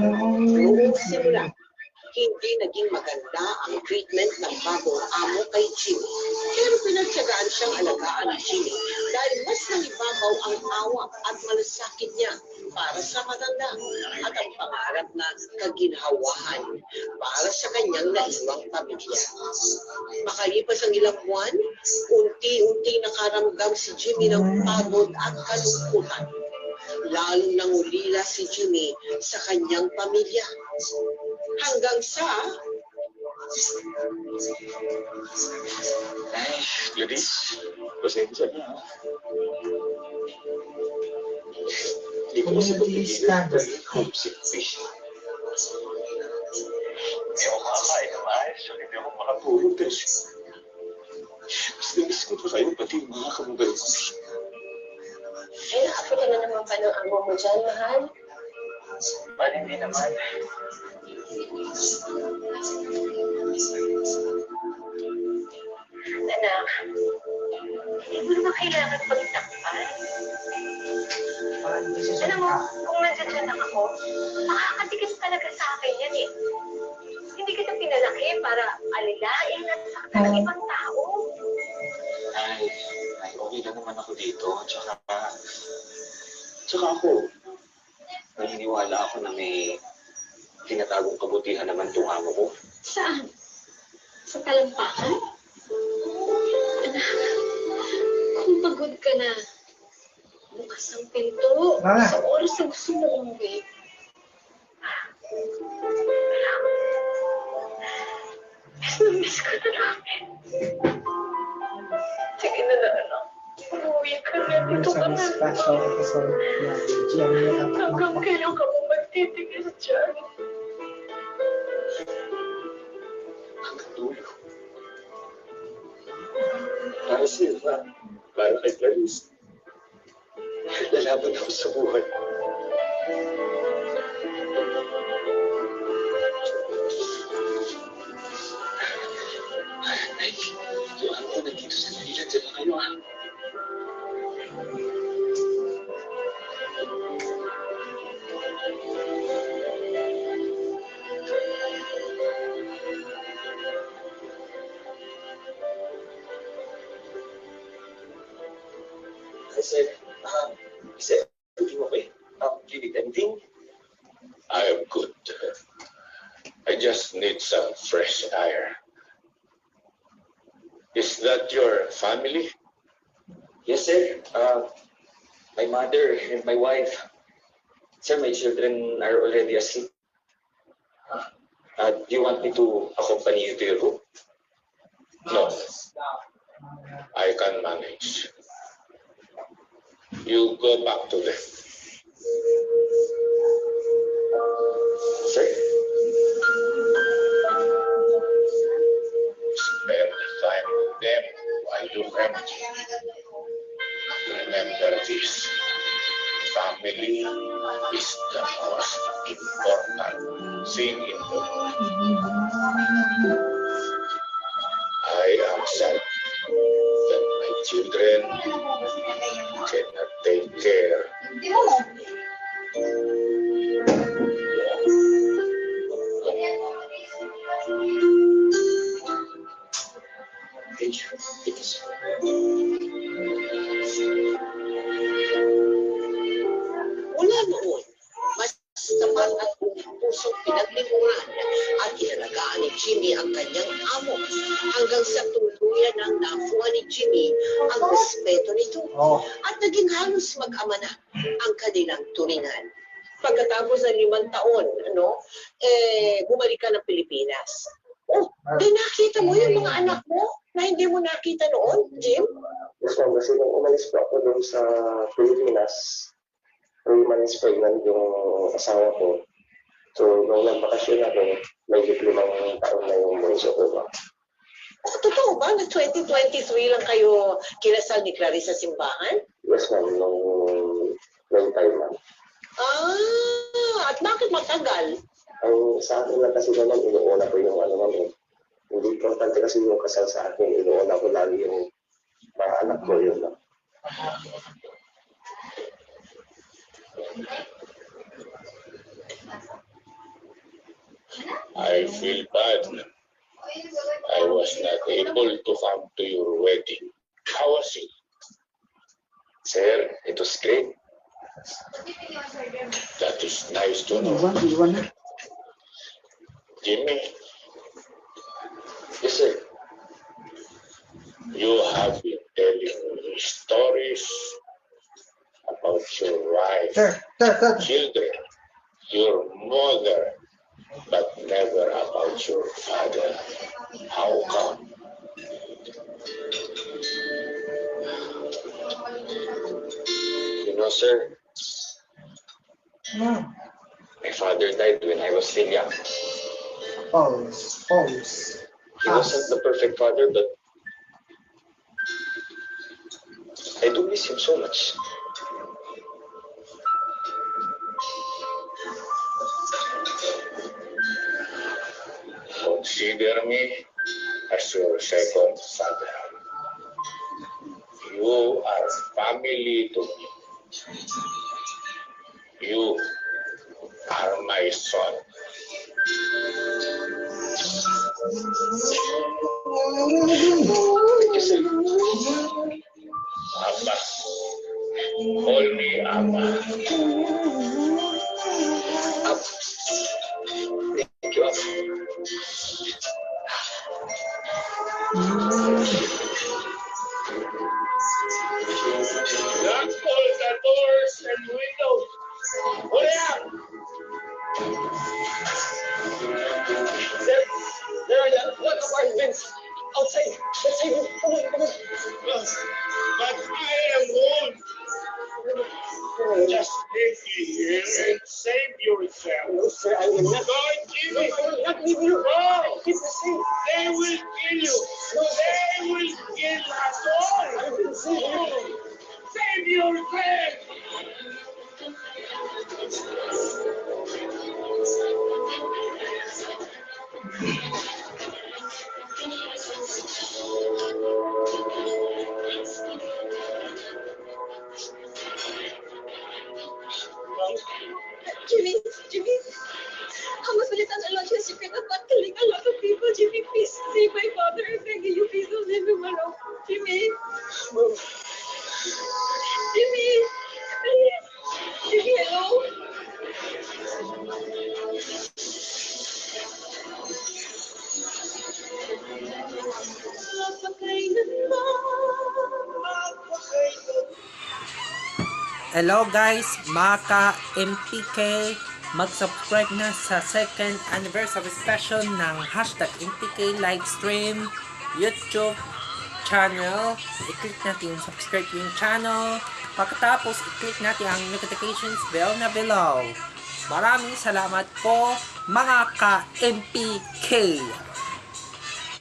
Noong simula, hindi naging maganda ang treatment ng bagong amo kay Jimmy. Pero pinagtyagaan siyang alagaan ni Jimmy dahil mas nalibabaw ang awa at malasakit niya para sa matanda at ang pangarap na kaginhawahan para sa kanyang naiwang pamilya. Makalipas ang ilang buwan, unti-unti nakaramdam si Jimmy ng pagod at kalungkutan. Lalong nangulila si Jimmy sa kanyang pamilya. Hanggang sa... Ay, Gladys, pasensya na. Hindi ko kasi papigilan dahil homesick fish. Hindi ako makakain na maayos, so hindi ako makatulog kasi mas namiss ko pa kayo pati yung mga kamugay ko. Eh, nakapita na naman pa ng amo mo dyan, mahal. Bali, hindi naman. Anak, hindi mo naman kailangan pagtakpan. Alam mo, kung nandiyan lang ako, makakatigas talaga sa akin yan eh. Hindi kita pinalaki para alilain at saktan ng ibang tao. Ay, okay lang naman ako dito. Tsaka ako, naniniwala ako na may tinatagong kabutihan naman itong amo ko. Saan? Sa talampakan? Anak, kung pagod ka na, bukas ang pinto. Sa oras na gusto mo umuwi. Miss ko na namin. Sige na na, anak. Umuwi ka na. Dito ka na. Hanggang kailan ka mo magtitigil dyan? Hanggang dulo. Para sila, para kay Clarice. Lalaban ako sa buhay. Ay, yung ano ko nandito sa Manila, dyan na kayo ah. Is everything okay? Do you need anything? I am good. I just need some fresh air. Is that your family? Yes, sir. My mother and my wife. Sir, my children are already asleep. Do you want me to accompany you to your room? No. I can manage. You go back to them. Sir? Spend time with them while you can. Remember this. Family is the most important thing in the world. I am sad that my children cannot take care of me. Thank you. Mula noon, mas tapat at pusong pinaglingkuran at inalagaan ni Jimmy ang kanyang amo hanggang sa tuluyan ng nakuha ni Jimmy ang respeto nito at naging halos mag-ama na ang kanilang turingan. Pagkatapos ng 5 taon, bumalik ka ng Pilipinas. Di nakita mo yung mga anak mo na hindi mo nakita noon, Jim? Yes, ma'am. Kasi nung umalis po ako doon sa Pilipinas, 3 months pregnant yung asawa ko. So, nung nagbakasyon ako, may 5 taon na yung bunso ko. Totoo ba na 2023 lang kayo kinasal ni Clarice sa simbahan? Yes, ma'am. Nung may time, ma'am. At bakit matagal? Ang sa akin lang kasi naman, inuuna ko yung ano naman. Hindi importante kasi yung kasal sa akin. Inuuna ko lagi yung mga anak ko yun. feel bad. I was not able to come to your wedding. How was it? Sir, it was great. That is nice to know. Iwan na. Jimmy, Yes, sir. you have been telling me stories about your wife, Sir. children, your mother, but never about your father. How come? You know, sir, Hmm. my father died when I was still young. Pause. He wasn't the perfect father, but I do miss him so much. Consider me as your second father. You are family to me. You are my son. Thank you, sir. Abba. Call me Abba. Thank you, Abba. Lock all the doors and windows. Hurry up! What apartments? Outside. Let's say, come on. But I am old. Just leave me here and save yourself. No, sir, I will not. Don't kill me. I will not leave you. No! Keep the same. They will kill you. They will kill us all. I will save you. Save your friend. Jimmy, how was ulit ang launch ng secret at not killing a lot of people? Jimmy, please save my father. I'm begging you, please don't leave him alone. Jimmy, please. Jimmy, hello? Hello guys, Maka MPK, mag-subscribe na sa second anniversary special ng #MPK livestream YouTube channel. I-click natin yung subscribe yung channel. Pagkatapos, i-click natin ang notifications bell na below. Maraming salamat po mga ka-MPK.